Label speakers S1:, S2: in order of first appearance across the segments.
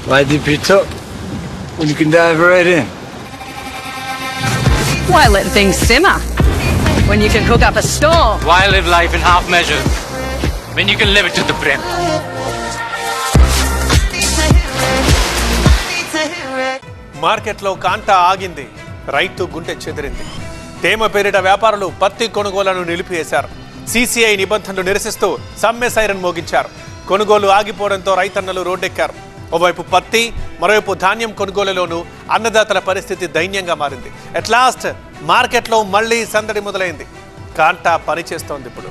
S1: Why dip it up when you can dive right in?
S2: Why let things simmer when you can cook up a storm?
S3: Why live life in half measures when you can live it to the brim?
S4: మార్కెట్లో కాంటా ఆగింది, రైతు గుండె చెదిరింది. తేమ పేరిట వ్యాపారులు పత్తి కొనుగోలను నిలిపివేశారు. CCI నిబంధనలు నిరసిస్తూ సమ్మె సైరన్ మోగించారు. కొనుగోలు ఆగిపోవడంతో రైతన్నలు రోడ్డెక్కారు. ఓవైపు పత్తి, మరోవైపు ధాన్యం కొనుగోలులోనూ అన్నదాతల పరిస్థితి దైన్యంగా మారింది. అట్ లాస్ట్ మార్కెట్లో మళ్లీ సందడి మొదలైంది. కాంటా పనిచేస్తోంది ఇప్పుడు.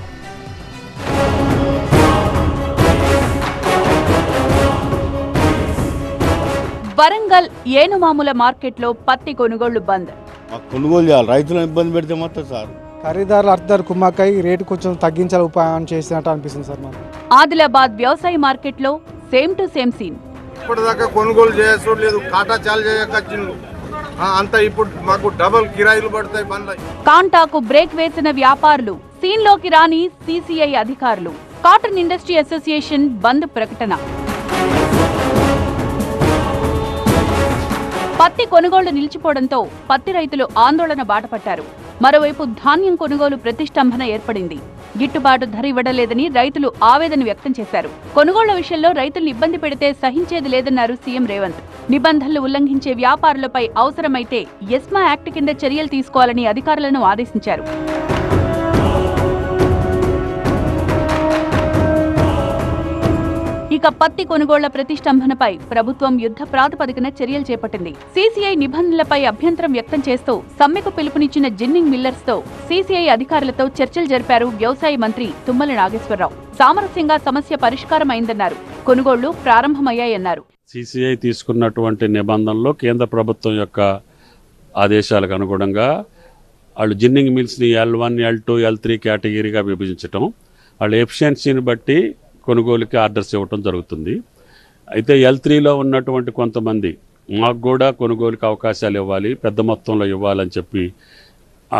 S5: వరంగల్ ఏనుమాముల మార్కెట్లో పత్తి కొనుగోళ్లు బంద్.
S6: కొనుగోలు చేయాలి, రైతులను ఇబ్బంది పెడితే మొత్తం సార్
S7: ఖరీదారులు అర్థారు కుమ్మక్కై రేటు కొంచెం తగ్గించాలి ఉపాయం చేసినట్టు అనిపిస్తుంది సార్ మాకు.
S5: ఆదిలాబాద్ వ్యవసాయ మార్కెట్లో సేమ్ టు సేమ్ సీన్.
S8: ఇప్పటిదాకా కొనుగోలు చేయడం లేదు, కాటా చాలు చేయకొచ్చిండు అంత, ఇప్పుడు మాకు డబుల్ కిరాయిలు పడతాయి బండ్లు.
S5: కాంటాకు బ్రేక్ వేసిన వ్యాపారులు, సీన్లోకి రాని సీసీఐ అధికారులు. కాటన్ ఇండస్ట్రీ అసోసియేషన్ బంద్ ప్రకటన. పత్తి కొనుగోళ్లు నిలిచిపోవడంతో పత్తి రైతులు ఆందోళన బాటపట్టారు. మరోవైపు ధాన్యం కొనుగోలు ప్రతిష్టంభన ఏర్పడింది. గిట్టుబాటు ధర ఇవ్వడలేదని రైతులు ఆవేదన వ్యక్తం చేశారు. కొనుగోళ్ల విషయంలో రైతులను ఇబ్బంది పెడితే సహించేది లేదన్నారు సీఎం రేవంత్. నిబంధనలు ఉల్లంఘించే వ్యాపారులపై అవసరమైతే ఎస్మా యాక్ట్ కింద చర్యలు తీసుకోవాలని అధికారులను ఆదేశించారు. ఇక పత్తి కొనుగోళ్ల ప్రతిష్టంభనపై ప్రభుత్వం యుద్ధ ప్రాతిపదికన చర్యలు చేపట్టింది. సీసీఐ నిబంధనలపై అభ్యంతరం వ్యక్తం చేస్తూ సమ్మెకు పిలుపునిచ్చిన జిన్నింగ్ మిల్లర్స్ తో సీసీఐ అధికారులతో చర్చలు జరిపారు వ్యవసాయ మంత్రి తుమ్మల నాగేశ్వరరావు. సామరస్యంగా సమస్య పరిష్కారం అయిందన్నారు. కొనుగోళ్లు ప్రారంభమయ్యాయన్నారు.
S9: సీసీఐ తీసుకున్నటువంటి నిబంధనలో కేంద్ర ప్రభుత్వం యొక్క ఆదేశాలకు అనుగుణంగా వాళ్ళు జిన్నింగ్ మిల్స్ని L1, L2, L3 కేటగిరీగా విభజించటం, వాళ్ళ ఎఫిషియన్సీని బట్టి కొనుగోలుకి ఆర్డర్స్ ఇవ్వటం జరుగుతుంది. అయితే L3లో ఉన్నటువంటి కొంతమంది మాకు కూడా కొనుగోలుకి అవకాశాలు ఇవ్వాలి, పెద్ద మొత్తంలో ఇవ్వాలని చెప్పి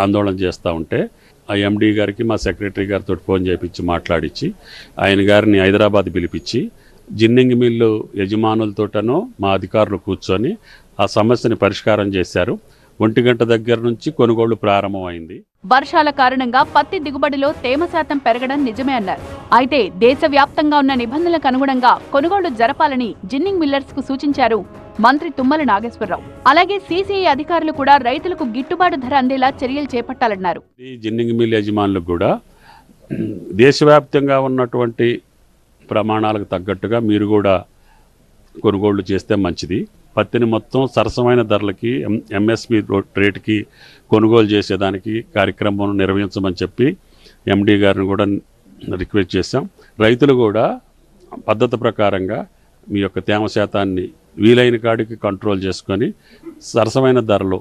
S9: ఆందోళన చేస్తూ ఉంటే ఆ ఎండీ గారికి మా సెక్రటరీ గారితో ఫోన్ చేయించి మాట్లాడించి ఆయన గారిని హైదరాబాద్ పిలిపించి జిన్నింగ్ మిల్లు యజమానులతోటను మా అధికారులు కూర్చొని ఆ సమస్యని పరిష్కారం చేశారు. 1 గంట దగ్గర నుంచి కొనుగోళ్లు ప్రారంభమైంది.
S5: వర్షాల కారణంగా పత్తి దిగుబడిలో తేమ శాతం పెరగడం నిజమే అన్నారు. అయితే దేశవ్యాప్తంగా ఉన్న నిబంధనలకు అనుగుణంగా కొనుగోళ్లు జరపాలని జిన్నింగ్ మిల్లర్స్ కు సూచించారు మంత్రి తుమ్మల నాగేశ్వరరావు. అలాగే సీసీఐ అధికారులు కూడా రైతులకు గిట్టుబాటు ధర అందేలా చర్యలు చేపట్టాలన్నారు.
S9: ఈ జిన్నింగ్ మిల్ యజమానులకు కూడా దేశవ్యాప్తంగా ఉన్నటువంటి ప్రమాణాలకు తగ్గట్టుగా మీరు కూడా కొనుగోళ్లు చేస్తే మంచిది. పత్తిని మొత్తం సరసమైన ధరలకి ఎంఎస్పి రేటుకి కొనుగోలు చేసేదానికి కార్యక్రమం నిర్వహించమని చెప్పి ఎండీ గారిని కూడా రిక్వెస్ట్ చేశాం. రైతులు కూడా పద్ధతి ప్రకారంగా మీ యొక్క తేమ శాతాన్ని వీలైన కాడికి కంట్రోల్ చేసుకొని సరసమైన ధరలు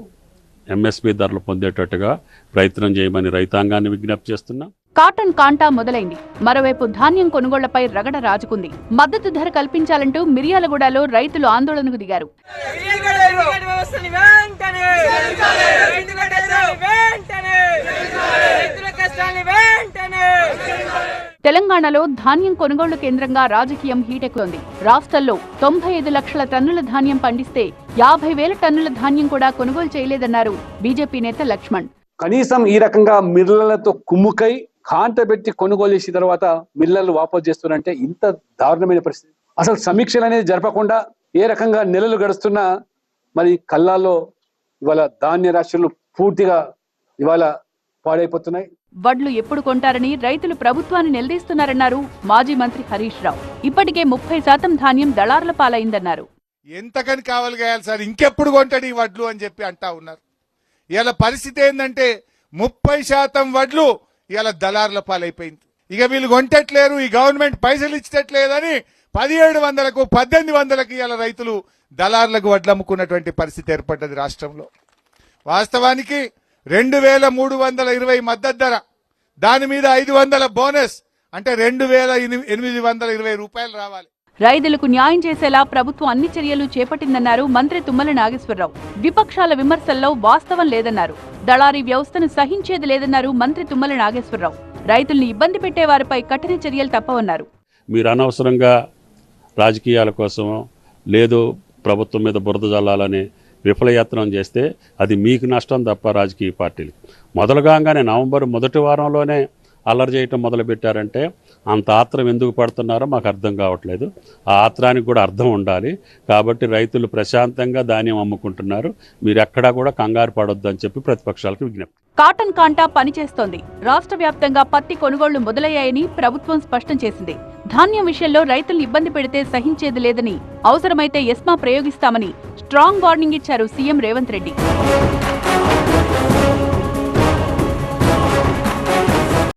S9: ఎంఎస్పి ధరలు పొందేటట్టుగా ప్రయత్నం చేయమని రైతాంగాన్ని విజ్ఞప్తి చేస్తున్నాం.
S5: కాటన్ కాంటా మొదలైంది. మరోవైపు ధాన్యం కొనుగోళ్లపై రగడ రాజుకుంది. మద్దతు ధర కల్పించాలంటూ మిర్యాలగూడలో రైతులు ఆందోళనకు దిగారు. తెలంగాణలో ధాన్యం కొనుగోళ్లు కేంద్రంగా రాజకీయం హీటెక్కుతోంది. రాష్ట్రంలో 95 లక్షల టన్నుల ధాన్యం పండిస్తే 50,000 టన్నుల ధాన్యం కూడా కొనుగోలు చేయలేదన్నారు బీజేపీ నేత లక్ష్మణ్.
S10: కనీసం ఈ రకంగా మిల్లర్లతో కుమ్ముకై కాంట పెట్టి కొనుగోలు చేసిన తర్వాత మిల్లర్లు వాపసు చేస్తున్నారంటే ఇంత దారుణమైన పరిస్థితి. అసలు సమీక్షలు అనేది జరపకుండా ఏ రకంగా నెలలు గడుస్తున్నా మరి కల్లాల్లో ఇవాళ ధాన్య రాశులు పూర్తిగా ఇవాళ పాడైపోతున్నాయి.
S5: వడ్లు ఎప్పుడు కొంటారని రైతులు ప్రభుత్వాన్ని నిలదీస్తున్నారన్నారు మాజీ మంత్రి హరీష్ రావు. ఇప్పటికే 30% ధాన్యం దళారుల పాలైందన్నారు.
S8: ఎంతకని కావాలి గాయాలి సార్, ఇంకెప్పుడు కొంటాడు ఈ వడ్లు అని చెప్పి అంటా ఉన్నారు. ఇలా పరిస్థితి ఏంటంటే 30% వడ్లు ఇలా దళారుల పాలైపోయింది. ఇక వీళ్ళు కొంటట్లేరు, ఈ గవర్నమెంట్ పైసలు ఇచ్చట్లేదని 1700కు 1800కి ఇలా రైతులు దళారులకు వడ్లు అమ్ముకున్నటువంటి పరిస్థితి ఏర్పడ్డది రాష్ట్రంలో. వాస్తవానికి 2320 మద్దతు ధర, దాని మీద 500 బోనస్, అంటే 2820 రూపాయలు రావాలి.
S5: రైతులకు న్యాయం చేసేలా ప్రభుత్వం అన్ని చర్యలు చేపట్టిందన్నారు మంత్రి తుమ్మల నాగేశ్వరరావు. విపక్షాల విమర్శల్లో వాస్తవం లేదన్నారు. దళారీ వ్యవస్థను సహించేది లేదన్నారు మంత్రి తుమ్మల నాగేశ్వరరావు. రైతుల్ని ఇబ్బంది పెట్టే వారిపై కఠిన చర్యలు తప్పవన్నారు.
S9: మీరు అనవసరంగా రాజకీయాల కోసమో లేదు ప్రభుత్వం మీద బురద జల్లాలని విఫలయత్నం చేస్తే అది మీకు నష్టం తప్ప రాజకీయ పార్టీలు. మొదలుగానే నవంబర్ మొదటి వారంలోనే అల్లరి చేయటం మొదలుపెట్టారంటే అంత ఆత్రం ఎందుకు పడుతున్నారో మాకు అర్థం కావట్లేదు. ఆ ఆత్రానికి కూడా అర్థం ఉండాలి. కాబట్టి రైతులు ప్రశాంతంగా ధాన్యం అమ్ముకుంటున్నారు. మీరు ఎక్కడా కూడా కంగారు పడొద్దని చెప్పి ప్రతిపక్షాలకు విజ్ఞప్తి.
S5: కాటన్ కాంటా పనిచేస్తోంది. రాష్ట్ర వ్యాప్తంగా పత్తి కొనుగోళ్లు మొదలయ్యాయని ప్రభుత్వం స్పష్టం చేసింది. ధాన్యం విషయంలో రైతుల్ని ఇబ్బంది పెడితే సహించేది లేదని, అవసరమైతే ఎస్మా ప్రయోగిస్తామని స్ట్రాంగ్ వార్నింగ్ ఇచ్చారు సీఎం రేవంత్ రెడ్డి.